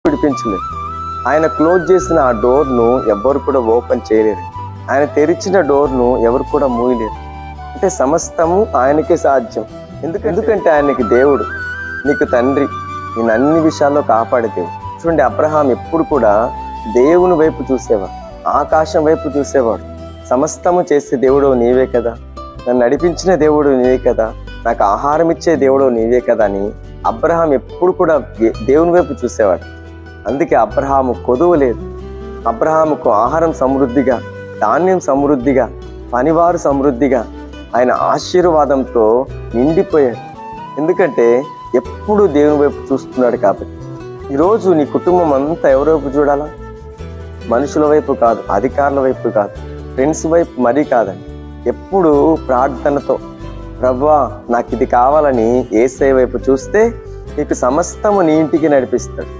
విడిపించలేదు. ఆయన క్లోజ్ చేసిన ఆ డోర్ను ఎవరు కూడా ఓపెన్ చేయలేరు. ఆయన తెరిచిన డోర్ను ఎవరు కూడా మూయలేరు. అంటే సమస్తము ఆయనకే సాధ్యం. ఎందుకంటే ఆయనకి దేవుడు, నీకు తండ్రి, నేను అన్ని విషయాల్లో కాపాడే దేవుడు. చూడండి, అబ్రహాం ఎప్పుడు కూడా దేవుని వైపు చూసేవాడు, ఆకాశం వైపు చూసేవాడు. సమస్తము చేసే దేవుడు నీవే కదా, నన్ను నడిపించిన దేవుడు నీవే కదా, నాకు ఆహారం ఇచ్చే దేవుడు నీవే కదా అని అబ్రహాం ఎప్పుడు కూడా దేవుని వైపు చూసేవాడు. అందుకే అబ్రహాము కొదువ లేదు. అబ్రహాముకు ఆహారం సమృద్ధిగా, ధాన్యం సమృద్ధిగా, పనివారు సమృద్ధిగా, ఆయన ఆశీర్వాదంతో నిండిపోయాడు. ఎందుకంటే ఎప్పుడు దేవుని వైపు చూస్తున్నాడు కాబట్టి. ఈరోజు నీ కుటుంబం అంతా ఎవరి వైపు చూడాలా? మనుషుల వైపు కాదు, అధికారుల వైపు కాదు, ఫ్రెండ్స్ వైపు మరీ కాదండి. ఎప్పుడు ప్రార్థనతో, ప్రభువా నాకు ఇది కావాలని యేసయ్య వైపు చూస్తే నీకు సమస్తము నీ ఇంటికి నడిపిస్తాడు.